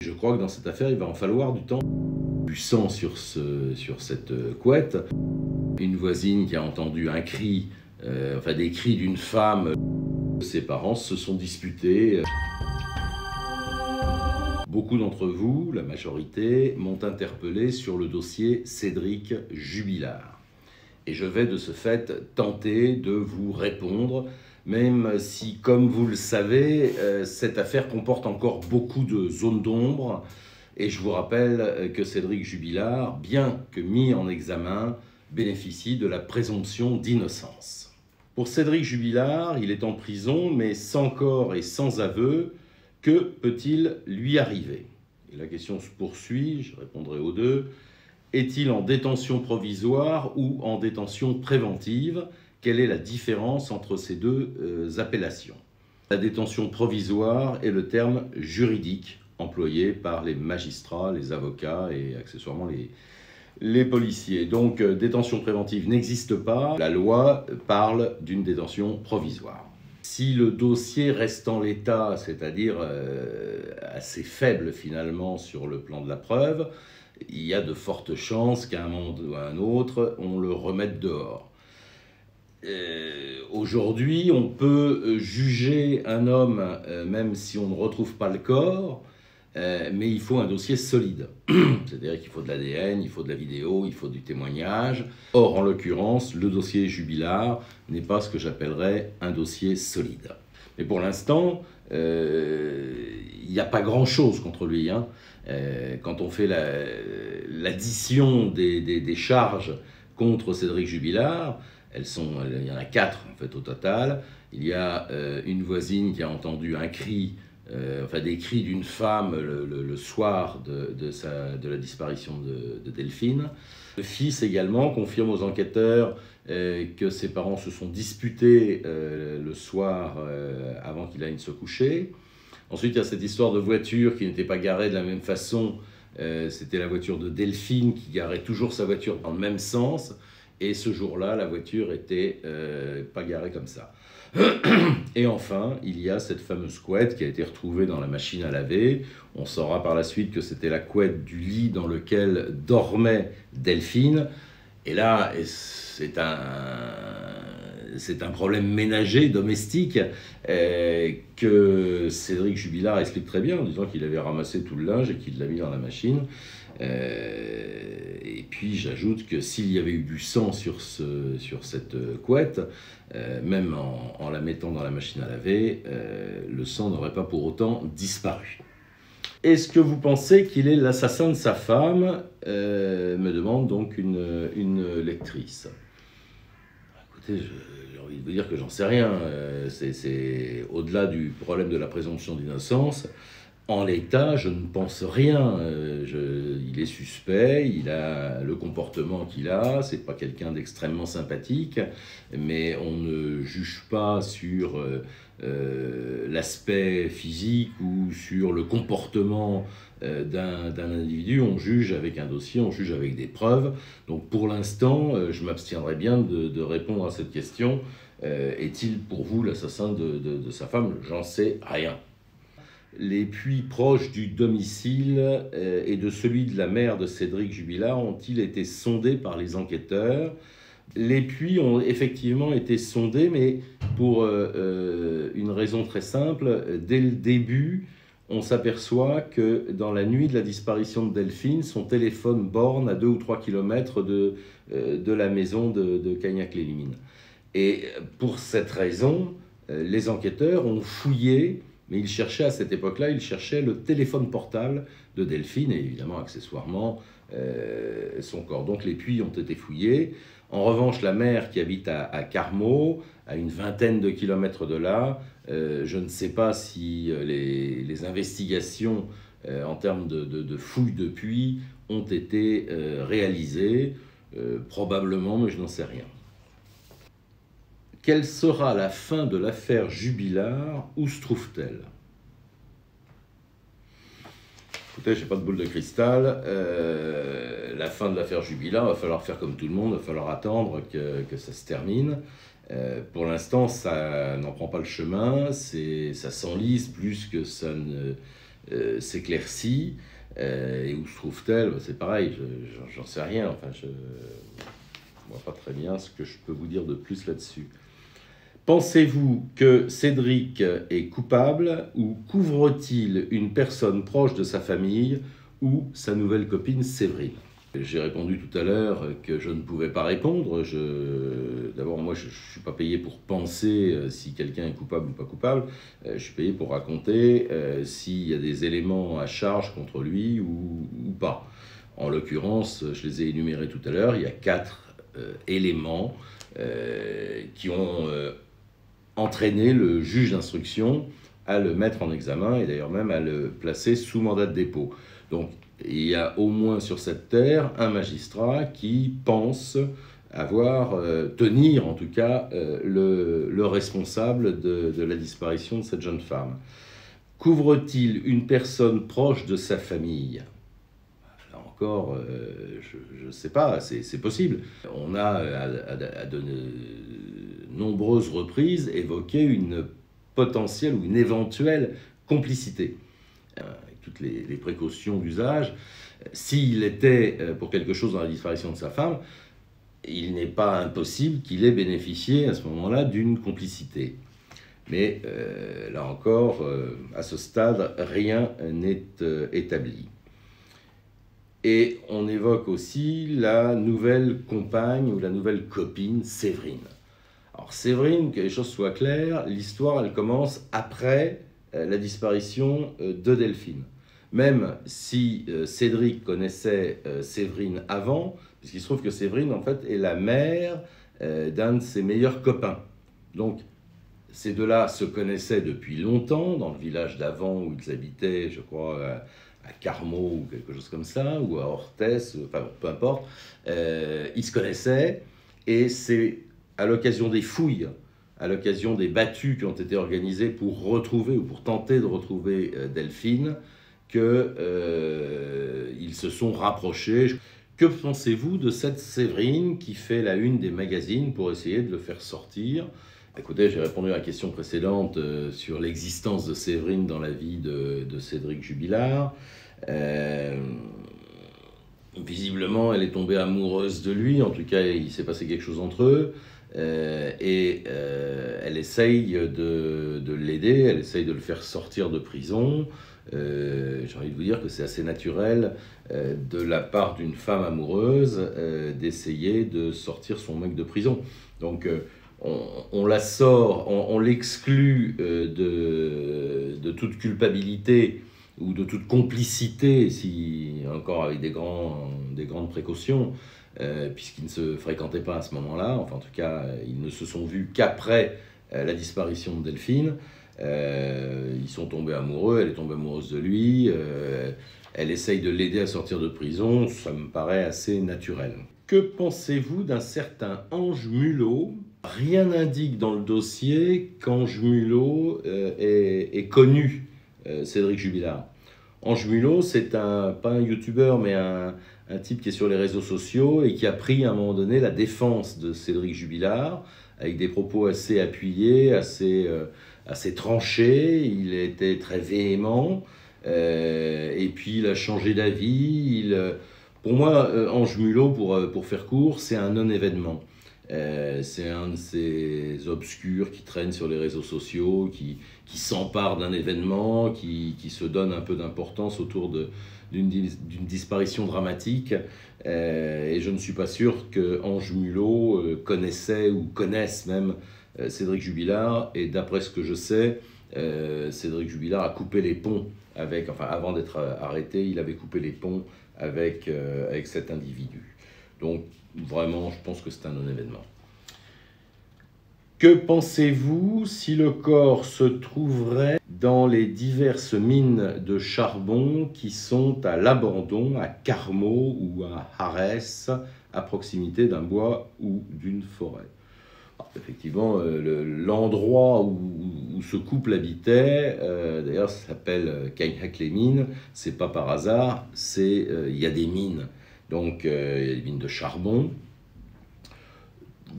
Je crois que dans cette affaire, il va en falloir du temps. Du sang sur cette couette. Une voisine qui a entendu un cri, des cris d'une femme. Ses parents se sont disputés. Beaucoup d'entre vous, la majorité, m'ont interpellé sur le dossier Cédric Jubilard. Et je vais de ce fait tenter de vous répondre, même si, comme vous le savez, cette affaire comporte encore beaucoup de zones d'ombre. Et je vous rappelle que Cédric Jubilard, bien que mis en examen, bénéficie de la présomption d'innocence. Pour Cédric Jubilard, il est en prison, mais sans corps et sans aveu. Que peut-il lui arriver? Et la question se poursuit, je répondrai aux deux. Est-il en détention provisoire ou en détention préventive? Quelle est la différence entre ces deux appellations? La détention provisoire est le terme juridique employé par les magistrats, les avocats et accessoirement les policiers. Donc, détention préventive n'existe pas. La loi parle d'une détention provisoire. Si le dossier reste en l'état, c'est-à-dire assez faible finalement sur le plan de la preuve, il y a de fortes chances qu'à un moment ou à un autre, on le remette dehors. Aujourd'hui, on peut juger un homme, même si on ne retrouve pas le corps, mais il faut un dossier solide. C'est-à-dire qu'il faut de l'ADN, il faut de la vidéo, il faut du témoignage. Or, en l'occurrence, le dossier Jubilard n'est pas ce que j'appellerais un dossier solide. Mais pour l'instant, il n'y a pas grand-chose contre lui. Quand on fait l'addition des charges contre Cédric Jubilard, il y en a 4 en fait, au total. Il y a une voisine qui a entendu un cri, des cris d'une femme le soir de la disparition de Delphine. Le fils également confirme aux enquêteurs que ses parents se sont disputés le soir avant qu'il aille se coucher. Ensuite, il y a cette histoire de voiture qui n'était pas garée de la même façon. C'était la voiture de Delphine qui garait toujours sa voiture dans le même sens. Et ce jour-là, la voiture était pas garée comme ça. Et enfin, il y a cette fameuse couette qui a été retrouvée dans la machine à laver. On saura par la suite que c'était la couette du lit dans lequel dormait Delphine. Et là, c'est un problème ménager, domestique, que Cédric Jubilard explique très bien en disant qu'il avait ramassé tout le linge et qu'il l'a mis dans la machine. Et puis j'ajoute que s'il y avait eu du sang sur cette couette, même en la mettant dans la machine à laver, le sang n'aurait pas pour autant disparu. Est-ce que vous pensez qu'il est l'assassin de sa femme? Me demande donc une lectrice. Écoutez, j'ai envie de vous dire que j'en sais rien. C'est au-delà du problème de la présomption d'innocence. En l'état, je ne pense rien. Il est suspect, il a le comportement qu'il a, c'est pas quelqu'un d'extrêmement sympathique, mais on ne juge pas sur l'aspect physique ou sur le comportement d'un individu, on juge avec un dossier, on juge avec des preuves. Donc pour l'instant, je m'abstiendrai bien de répondre à cette question. Est-il pour vous l'assassin de sa femme? J'en sais rien. Les puits proches du domicile et de celui de la mère de Cédric Jubilard ont-ils été sondés par les enquêteurs? Les puits ont effectivement été sondés, mais pour une raison très simple. Dès le début, on s'aperçoit que dans la nuit de la disparition de Delphine, son téléphone borne à 2 ou 3 kilomètres de la maison de Cagnac-les-Mines. Et pour cette raison, les enquêteurs ont fouillé. Mais il cherchait à cette époque-là, il cherchait le téléphone portable de Delphine et évidemment, accessoirement, son corps. Donc les puits ont été fouillés. En revanche, la mère qui habite à Carmaux, à une vingtaine de kilomètres de là, je ne sais pas si les investigations en termes de fouilles de puits ont été réalisées. Probablement, mais je n'en sais rien. Quelle sera la fin de l'affaire Jubilard? Où se trouve-t-elle? Écoutez, je n'ai pas de boule de cristal. La fin de l'affaire Jubilard, il va falloir faire comme tout le monde, il va falloir attendre que ça se termine. Pour l'instant, ça n'en prend pas le chemin, ça s'enlise plus que ça ne s'éclaircit. Et où se trouve-t-elle? C'est pareil, j'en sais rien. Enfin, je ne vois pas très bien ce que je peux vous dire de plus là-dessus. Pensez-vous que Cédric est coupable ou couvre-t-il une personne proche de sa famille ou sa nouvelle copine Séverine? J'ai répondu tout à l'heure que je ne pouvais pas répondre. D'abord, moi, je ne suis pas payé pour penser si quelqu'un est coupable ou pas coupable. Je suis payé pour raconter s'il y a des éléments à charge contre lui ou pas. En l'occurrence, je les ai énumérés tout à l'heure. Il y a 4 éléments qui ont entraîné le juge d'instruction à le mettre en examen et d'ailleurs même à le placer sous mandat de dépôt. Donc, il y a au moins sur cette terre un magistrat qui pense tenir en tout cas le responsable de la disparition de cette jeune femme. Couvre-t-il une personne proche de sa famille? Là encore, je ne sais pas, c'est possible. On a à de nombreuses reprises évoqué une potentielle ou une éventuelle complicité. Avec toutes les précautions d'usage, s'il était pour quelque chose dans la disparition de sa femme, il n'est pas impossible qu'il ait bénéficié à ce moment-là d'une complicité. Mais là encore, à ce stade, rien n'est établi. Et on évoque aussi la nouvelle compagne ou la nouvelle copine, Séverine. Alors Séverine, que les choses soient claires, l'histoire elle commence après la disparition de Delphine. Même si Cédric connaissait Séverine avant, puisqu'il se trouve que Séverine en fait est la mère d'un de ses meilleurs copains. Donc ces deux-là se connaissaient depuis longtemps, dans le village d'avant où ils habitaient, je crois, à Carmaux ou quelque chose comme ça, ou à Orthès, enfin peu importe. Ils se connaissaient et c'est à l'occasion des fouilles, à l'occasion des battues qui ont été organisées pour retrouver ou pour tenter de retrouver Delphine, qu'ils se sont rapprochés. Que pensez-vous de cette Séverine qui fait la une des magazines pour essayer de le faire sortir? Écoutez, j'ai répondu à la question précédente sur l'existence de Séverine dans la vie de Cédric Jubilard. Visiblement, elle est tombée amoureuse de lui, en tout cas, il s'est passé quelque chose entre eux. Elle essaye de l'aider, elle essaye de le faire sortir de prison. J'ai envie de vous dire que c'est assez naturel de la part d'une femme amoureuse d'essayer de sortir son mec de prison. Donc on la sort, on l'exclut de toute culpabilité ou de toute complicité, si encore avec des grandes précautions, puisqu'ils ne se fréquentaient pas à ce moment-là. Enfin, en tout cas, ils ne se sont vus qu'après la disparition de Delphine. Ils sont tombés amoureux, elle est tombée amoureuse de lui, elle essaye de l'aider à sortir de prison, ça me paraît assez naturel. Que pensez-vous d'un certain Ange Mulot? Rien n'indique dans le dossier qu'Ange Mulot est connu Cédric Jubilard. Ange Mulot, c'est pas un youtubeur, mais un type qui est sur les réseaux sociaux et qui a pris à un moment donné la défense de Cédric Jubilard avec des propos assez appuyés, assez tranchés. Il était très véhément et puis il a changé d'avis. Pour moi, Ange Mulot, pour faire court, c'est un non-événement. C'est un de ces obscurs qui traînent sur les réseaux sociaux, qui s'emparent d'un événement, qui se donne un peu d'importance autour d'une disparition dramatique. Et je ne suis pas sûr que Ange Mulot connaissait ou connaisse même Cédric Jubilard. Et d'après ce que je sais, Cédric Jubilard a coupé les ponts avant d'être arrêté, il avait coupé les ponts avec cet individu. Donc vraiment, je pense que c'est un non-événement. Que pensez-vous si le corps se trouverait dans les diverses mines de charbon qui sont à l'abandon, à Carmaux ou à Arès, à proximité d'un bois ou d'une forêt? Alors, effectivement, l'endroit où ce couple habitait, d'ailleurs ça s'appelle Cagnac-les-Mines, c'est pas par hasard, il y a des mines. Donc, il y a des mines de charbon.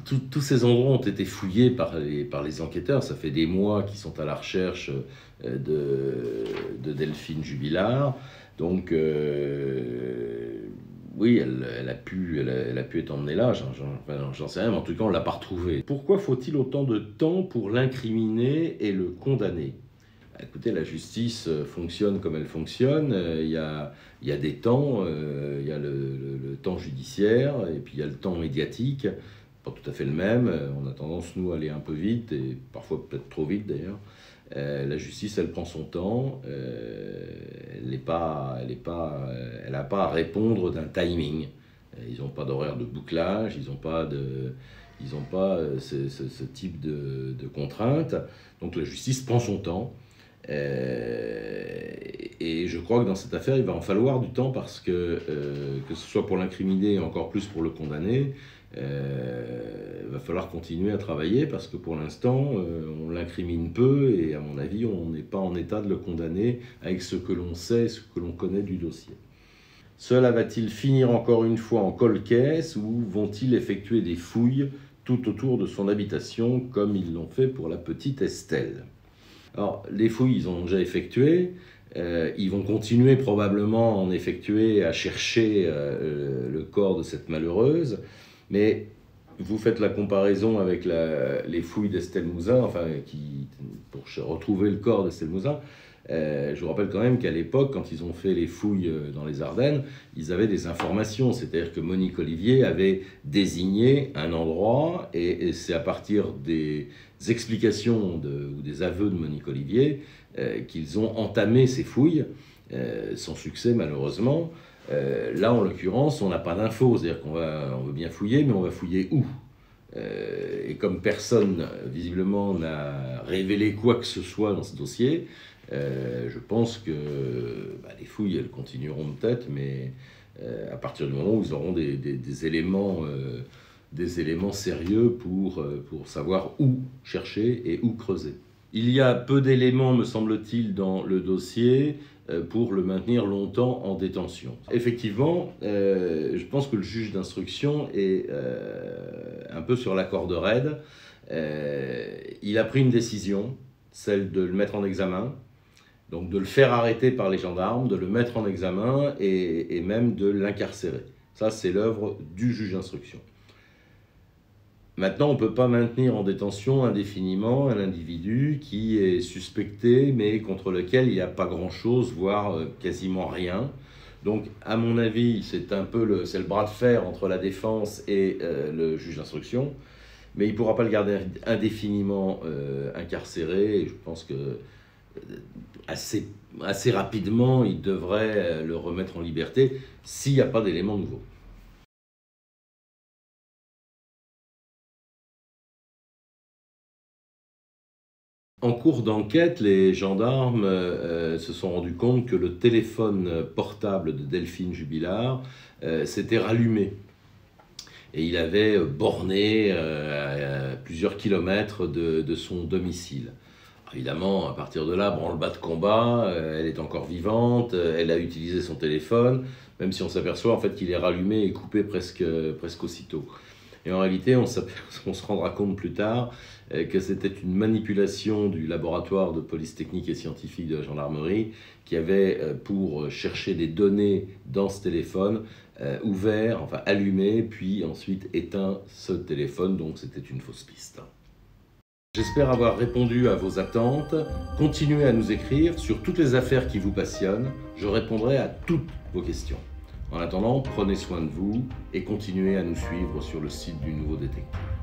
tous ces endroits ont été fouillés par les enquêteurs. Ça fait des mois qu'ils sont à la recherche de Delphine Jubilard. Donc, oui, elle a pu être emmenée là, j'en sais rien, mais en tout cas, on ne l'a pas retrouvée. Pourquoi faut-il autant de temps pour l'incriminer et le condamner? Écoutez, la justice fonctionne comme elle fonctionne. Il y a des temps, il y a le temps judiciaire et puis il y a le temps médiatique. Pas tout à fait le même. On a tendance, nous, à aller un peu vite et parfois peut-être trop vite d'ailleurs. La justice, elle prend son temps. Elle n'a pas à répondre d'un timing. Ils n'ont pas d'horaire de bouclage, ils n'ont pas ce type de contraintes. Donc la justice prend son temps. Et je crois que dans cette affaire, il va en falloir du temps parce que ce soit pour l'incriminer et encore plus pour le condamner, il va falloir continuer à travailler parce que pour l'instant, on l'incrimine peu et à mon avis, on n'est pas en état de le condamner avec ce que l'on sait, ce que l'on connaît du dossier. Cela va-t-il finir encore une fois en cold case ou vont-ils effectuer des fouilles tout autour de son habitation comme ils l'ont fait pour la petite Estelle? Alors, les fouilles, ils ont déjà effectué. Ils vont continuer probablement à en effectuer, à chercher le corps de cette malheureuse. Mais vous faites la comparaison avec les fouilles d'Estelle Mouzin, pour retrouver le corps d'Estelle Mouzin. Je vous rappelle quand même qu'à l'époque, quand ils ont fait les fouilles dans les Ardennes, ils avaient des informations. C'est-à-dire que Monique Olivier avait désigné un endroit et c'est à partir des explications ou des aveux de Monique Olivier qu'ils ont entamé ces fouilles, sans succès malheureusement. Là, en l'occurrence, on n'a pas d'infos. C'est-à-dire qu'on veut bien fouiller, mais on va fouiller où? Et comme personne, visiblement, n'a révélé quoi que ce soit dans ce dossier, je pense que les fouilles, elles continueront peut-être, mais à partir du moment où ils auront des éléments sérieux pour savoir où chercher et où creuser. Il y a peu d'éléments, me semble-t-il, dans le dossier pour le maintenir longtemps en détention. Effectivement, je pense que le juge d'instruction est un peu sur la corde raide. Il a pris une décision, celle de le mettre en examen, donc de le faire arrêter par les gendarmes, de le mettre en examen et même de l'incarcérer. Ça, c'est l'œuvre du juge d'instruction. Maintenant, on ne peut pas maintenir en détention indéfiniment un individu qui est suspecté, mais contre lequel il n'y a pas grand-chose, voire quasiment rien. Donc, à mon avis, c'est le bras de fer entre la défense et le juge d'instruction, mais il ne pourra pas le garder indéfiniment incarcéré. Et je pense que assez rapidement, il devrait le remettre en liberté s'il n'y a pas d'éléments nouveaux. En cours d'enquête, les gendarmes se sont rendus compte que le téléphone portable de Delphine Jubilard s'était rallumé. Et il avait borné à plusieurs kilomètres de son domicile. Alors évidemment, à partir de là, branle-bas de combat, elle est encore vivante, elle a utilisé son téléphone, même si on s'aperçoit en fait qu'il est rallumé et coupé presque aussitôt. Et en réalité, on se rendra compte plus tard que c'était une manipulation du laboratoire de police technique et scientifique de la gendarmerie qui avait, pour chercher des données dans ce téléphone, allumé, puis ensuite éteint ce téléphone, donc c'était une fausse piste. J'espère avoir répondu à vos attentes. Continuez à nous écrire sur toutes les affaires qui vous passionnent. Je répondrai à toutes vos questions. En attendant, prenez soin de vous et continuez à nous suivre sur le site du Nouveau Détective.